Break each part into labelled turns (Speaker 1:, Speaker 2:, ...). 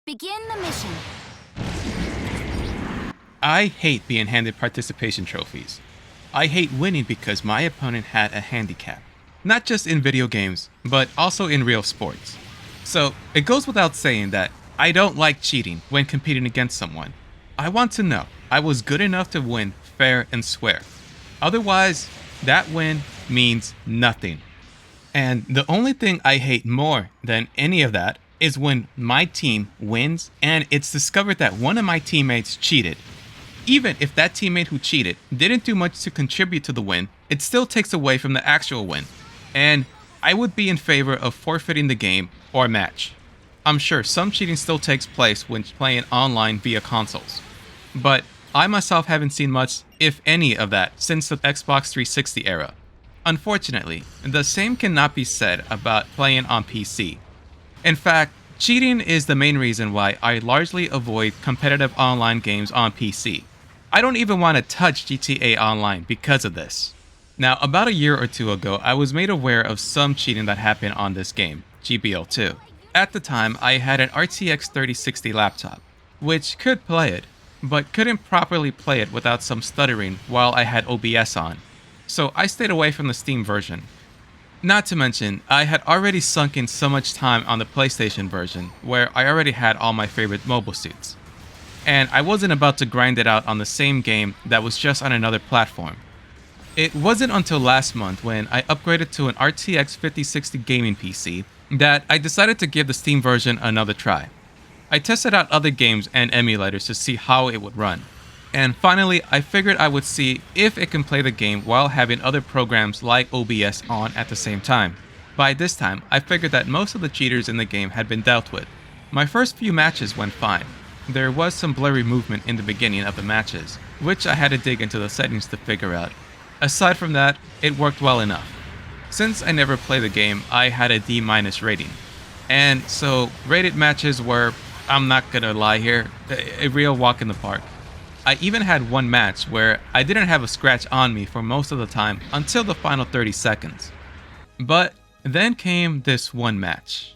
Speaker 1: Begin the mission.
Speaker 2: I hate being handed participation trophies. I hate winning because my opponent had a handicap. Not just in video games, but also in real sports. So, it goes without saying that I don't like cheating when competing against someone. I want to know I was good enough to win fair and square. Otherwise, that win means nothing. And the only thing I hate more than any of that is when my team wins and it's discovered that one of my teammates cheated. Even if that teammate who cheated didn't do much to contribute to the win, it still takes away from the actual win. And I would be in favor of forfeiting the game or match. I'm sure some cheating still takes place when playing online via consoles. But I myself haven't seen much, if any, of that since the Xbox 360 era. Unfortunately, the same cannot be said about playing on PC. In fact, cheating is the main reason why I largely avoid competitive online games on PC. I don't even want to touch GTA Online because of this. Now, about a year or two ago, I was made aware of some cheating that happened on this game, GBL2. At the time, I had an RTX 3060 laptop, which could play it, but couldn't properly play it without some stuttering while I had OBS on. So I stayed away from the Steam version. Not to mention, I had already sunk in so much time on the PlayStation version, where I already had all my favorite mobile suits. And I wasn't about to grind it out on the same game that was just on another platform. It wasn't until last month when I upgraded to an RTX 5060 gaming PC that I decided to give the Steam version another try. I tested out other games and emulators to see how it would run. And finally, I figured I would see if it can play the game while having other programs like OBS on at the same time. By this time, I figured that most of the cheaters in the game had been dealt with. My first few matches went fine. There was some blurry movement in the beginning of the matches, which I had to dig into the settings to figure out. Aside from that, it worked well enough. Since I never played the game, I had a D- rating. And so, rated matches were, I'm not gonna lie here, a real walk in the park. I even had one match where I didn't have a scratch on me for most of the time until the final 30 seconds. But then came this one match.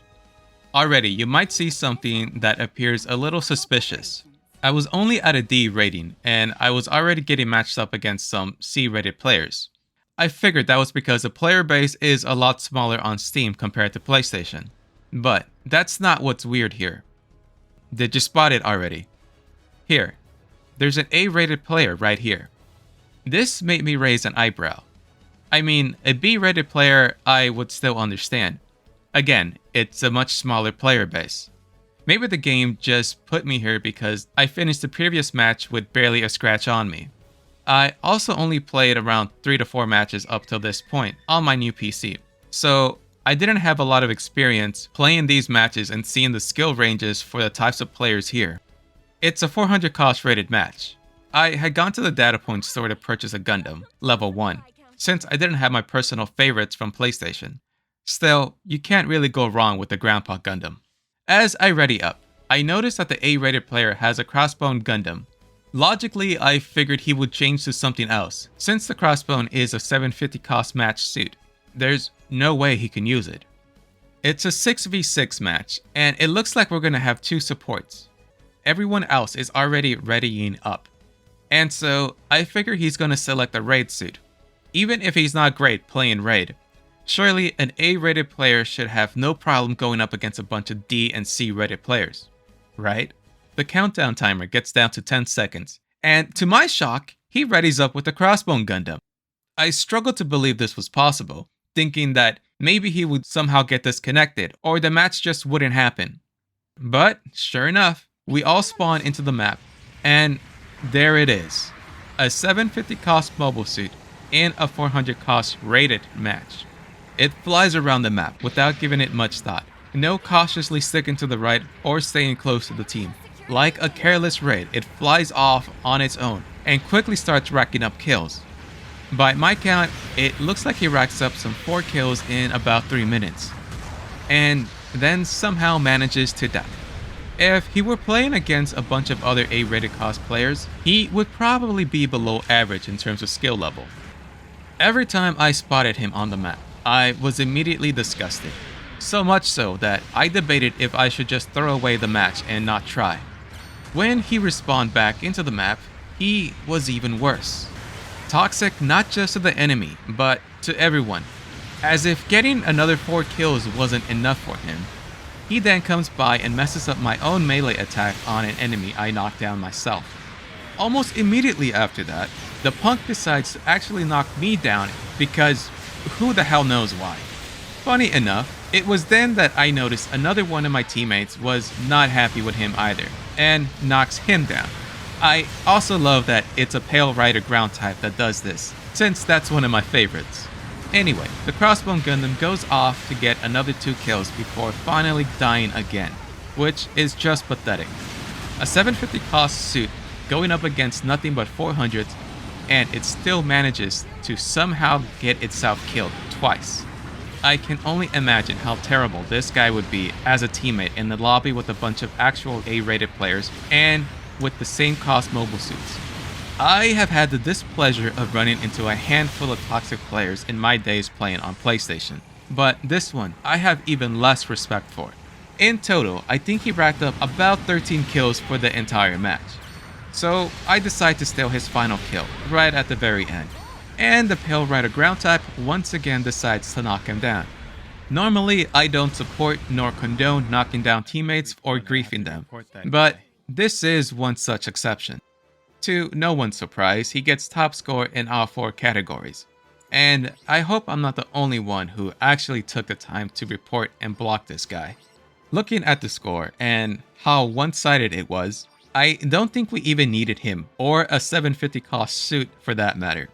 Speaker 2: Already, you might see something that appears a little suspicious. I was only at a D rating, and I was already getting matched up against some C-rated players. I figured that was because the player base is a lot smaller on Steam compared to PlayStation. But that's not what's weird here. Did you spot it already? Here. There's an A-rated player right here. This made me raise an eyebrow. I mean, a B-rated player I would still understand. Again, it's a much smaller player base. Maybe the game just put me here because I finished the previous match with barely a scratch on me. I also only played around 3 to 4 matches up till this point on my new PC. So I didn't have a lot of experience playing these matches and seeing the skill ranges for the types of players here. It's a 400 cost rated match. I had gone to the data point store to purchase a Gundam, level 1, since I didn't have my personal favorites from PlayStation. Still, you can't really go wrong with the Grandpa Gundam. As I ready up, I noticed that the A-rated player has a crossbone Gundam. Logically, I figured he would change to something else, since the crossbone is a 750 cost match suit. There's no way he can use it. It's a 6v6 match, and it looks like we're gonna have 2 supports. Everyone else is already readying up. And so, I figure he's gonna select a raid suit. Even if he's not great playing raid, surely an A-rated player should have no problem going up against a bunch of D and C-rated players, right? The countdown timer gets down to 10 seconds, and to my shock, he readies up with the crossbone Gundam. I struggled to believe this was possible, thinking that maybe he would somehow get disconnected or the match just wouldn't happen. But sure enough, we all spawn into the map, and there it is. A 750 cost mobile suit in a 400 cost rated match. It flies around the map without giving it much thought, no cautiously sticking to the right or staying close to the team. Like a careless raid, it flies off on its own and quickly starts racking up kills. By my count, it looks like he racks up some 4 kills in about 3 minutes, and then somehow manages to die. If he were playing against a bunch of other A-rated cost players, he would probably be below average in terms of skill level. Every time I spotted him on the map, I was immediately disgusted. So much so that I debated if I should just throw away the match and not try. When he respawned back into the map, he was even worse. Toxic not just to the enemy, but to everyone. As if getting another 4 kills wasn't enough for him, he then comes by and messes up my own melee attack on an enemy I knocked down myself. Almost immediately after that, the punk decides to actually knock me down because who the hell knows why. Funny enough, it was then that I noticed another one of my teammates was not happy with him either, and knocks him down. I also love that it's a Pale Rider ground type that does this, since that's one of my favorites. Anyway, the Crossbone Gundam goes off to get another 2 kills before finally dying again, which is just pathetic. A 750 cost suit going up against nothing but 400s, and it still manages to somehow get itself killed twice. I can only imagine how terrible this guy would be as a teammate in the lobby with a bunch of actual A-rated players and with the same cost mobile suits. I have had the displeasure of running into a handful of toxic players in my days playing on PlayStation, but this one I have even less respect for. In total, I think he racked up about 13 kills for the entire match. So I decide to steal his final kill right at the very end, and the Pale Rider ground type once again decides to knock him down. Normally, I don't support nor condone knocking down teammates or griefing them, but this is one such exception. To no one's surprise, he gets top score in all 4 categories. And I hope I'm not the only one who actually took the time to report and block this guy. Looking at the score and how one-sided it was, I don't think we even needed him or a 750 cost suit for that matter.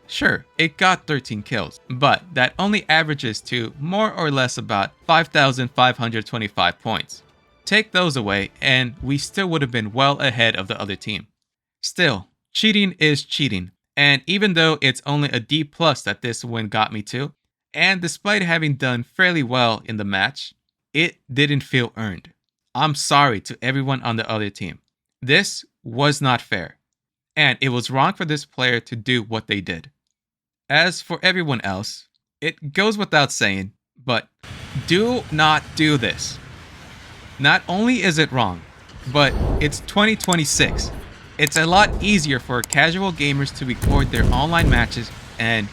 Speaker 2: Sure, it got 13 kills, but that only averages to more or less about 5,525 points. Take those away and we still would have been well ahead of the other team. Still, cheating is cheating, and even though it's only a D+ that this win got me to, and despite having done fairly well in the match, it didn't feel earned. I'm sorry to everyone on the other team. This was not fair, and it was wrong for this player to do what they did. As for everyone else, it goes without saying, but do not do this. Not only is it wrong, but it's 2026. It's a lot easier for casual gamers to record their online matches and,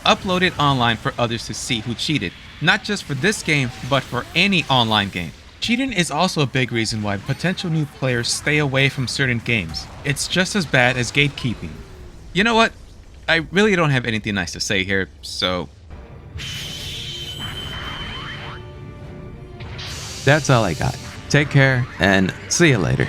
Speaker 2: upload it online for others to see who cheated. Not just for this game, but for any online game. Cheating is also a big reason why potential new players stay away from certain games. It's just as bad as gatekeeping. You know what? I really don't have anything nice to say here, so that's all I got. Take care and see you later.